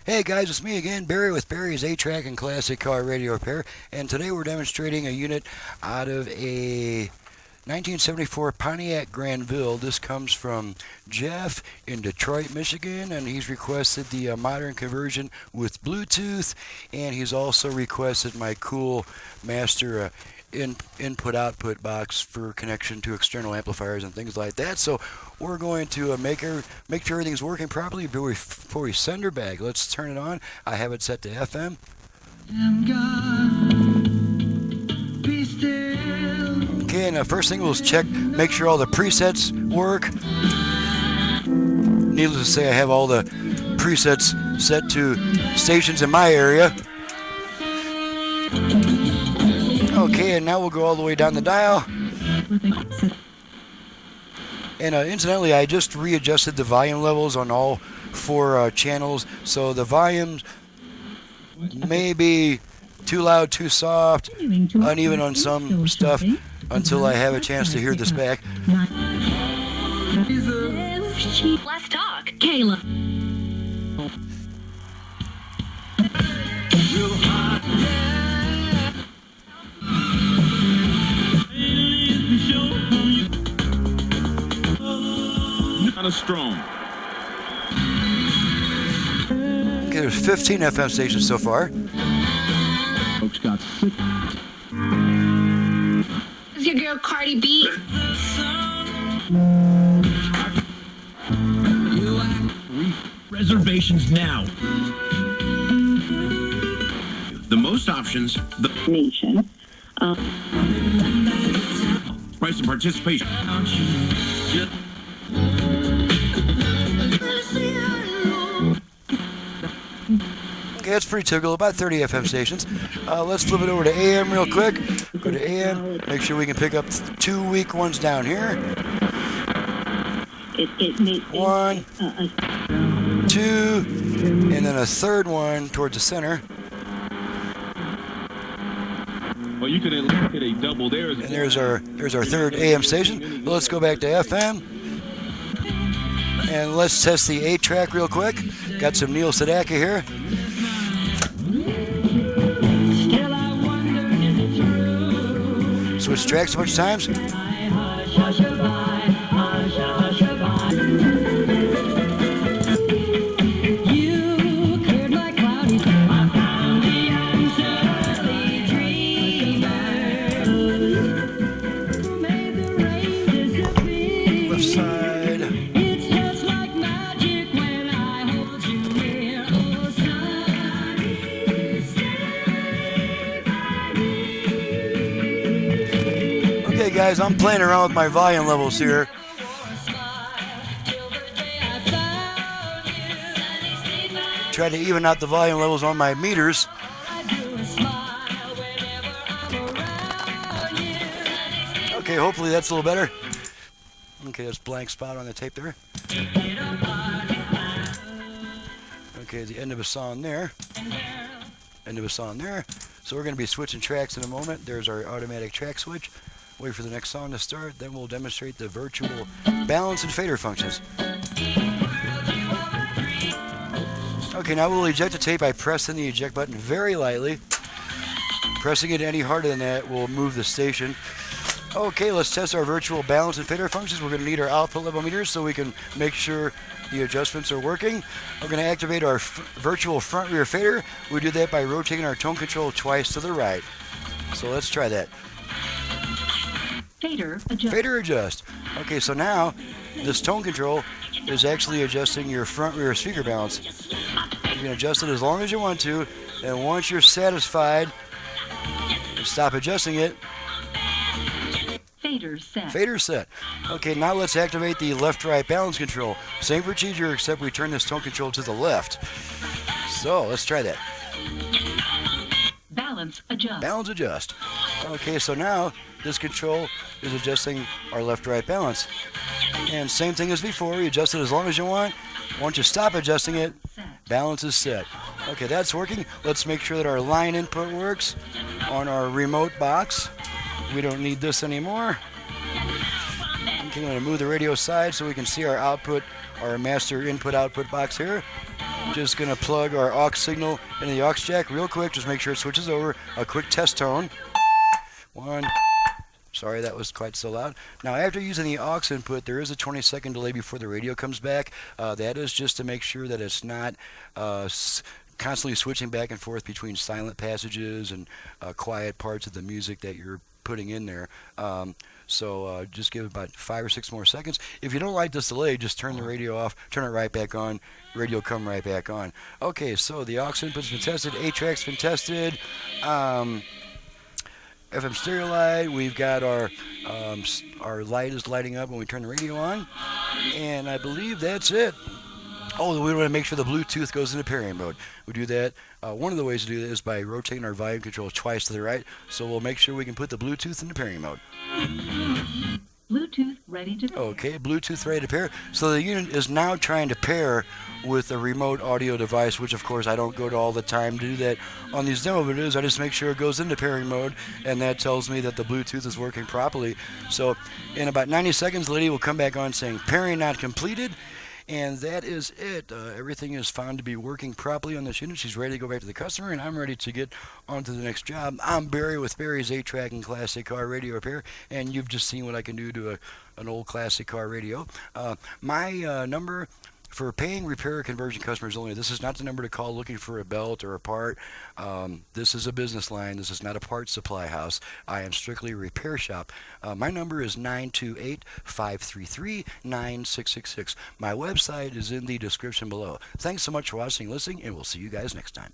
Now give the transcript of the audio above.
Hey guys, it's me again, Barry with Barry's 8-Track and Classic Car Radio Repair, and today we're demonstrating a unit out of a 1974 Pontiac Ville. This comes from Jeff in Detroit, Michigan, and he's requested the modern conversion with Bluetooth, and he's also requested my cool master input-output box for connection to external amplifiers and things like that. So we're going to make sure everything's working properly before we send her back. Let's turn it on. I have it set to FM. Okay, and the first thing we'll make sure all the presets work. Needless to say, I have all the presets set to stations in my area. Okay, and now we'll go all the way down the dial. And incidentally, I just readjusted the volume levels on all 4 channels, so the volume may be too loud, too soft, uneven on some stuff until I have a chance to hear this back. Let's talk, Kayla. Strong. Okay, there's 15 FM stations so far. Folks got sick. Is your girl Cardi B? Reservations now. The most options. The nation. Price of participation. Okay, that's pretty typical, about 30 FM stations. Let's flip it over to AM real quick. Go to AM, make sure we can pick up 2 weak ones down here. 1, 2, and then a third one towards the center. Well, you could at least get a double there. And there's our third AM station. Let's go back to FM. And let's test the 8-track real quick. Got some Neil Sedaka here. Switch tracks a bunch of times. Left side. Okay guys, I'm playing around with my volume levels here. Try to even out the volume levels on my meters. Okay, hopefully that's a little better. Okay, that's blank spot on the tape there. Okay, the end of a song there. End of a song there. So we're going to be switching tracks in a moment. There's our automatic track switch. Wait for the next song to start, then we'll demonstrate the virtual balance and fader functions. Okay, now we'll eject the tape by pressing the eject button very lightly. Pressing it any harder than that will move the station. Okay, let's test our virtual balance and fader functions. We're going to need our output level meters so we can make sure the adjustments are working. We're going to activate our virtual front rear fader. We do that by rotating our tone control twice to the right. So let's try that. Fader adjust. Fader adjust. Okay, so now this tone control is actually adjusting your front rear speaker balance. You can adjust it as long as you want to, and once you're satisfied, stop adjusting it. Fader set. Fader set. Okay, now let's activate the left-right balance control. Same procedure, except we turn this tone control to the left. So let's try that. Balance adjust. Balance adjust. Okay, so now this control is adjusting our left-right balance. And same thing as before, you adjust it as long as you want. Once you stop adjusting it, balance is set. Okay, that's working. Let's make sure that our line input works on our remote box. We don't need this anymore. Okay, I'm going to move the radio aside so we can see our output, our master input-output box here. Just going to plug our aux signal into the aux jack real quick. Just make sure it switches over. A quick test tone. 1. Sorry, that was quite so loud. Now, after using the aux input, there is a 20-second delay before the radio comes back. That is just to make sure that it's not constantly switching back and forth between silent passages and quiet parts of the music that you're putting in there. So just give it about 5 or 6 more seconds. If you don't like this delay, just turn the radio off, turn it right back on, radio come right back on. Okay, so the aux input's been tested, 8-track's been tested. FM stereo light, we've got our light is lighting up when we turn the radio on, and I believe that's it. Oh, we want to make sure the Bluetooth goes into pairing mode. We do that. One of the ways to do that is by rotating our volume control twice to the right, so we'll make sure we can put the Bluetooth into pairing mode. Bluetooth ready to pair. Okay, Bluetooth ready to pair. So the unit is now trying to pair with a remote audio device, which of course I don't go to all the time to do that. On these demo videos, I just make sure it goes into pairing mode, and that tells me that the Bluetooth is working properly. So in about 90 seconds, the lady will come back on saying pairing not completed. And that is it. Everything is found to be working properly on this unit. She's ready to go back to the customer, and I'm ready to get on to the next job. I'm Barry with Barry's 8-Track and Classic Car Radio Repair, and you've just seen what I can do to an old classic car radio. My number for paying repair conversion customers only, this is not the number to call looking for a belt or a part. This is a business line. This is not a parts supply house. I am strictly a repair shop. My number is 928-533-9666. My website is in the description below. Thanks so much for watching and listening, and we'll see you guys next time.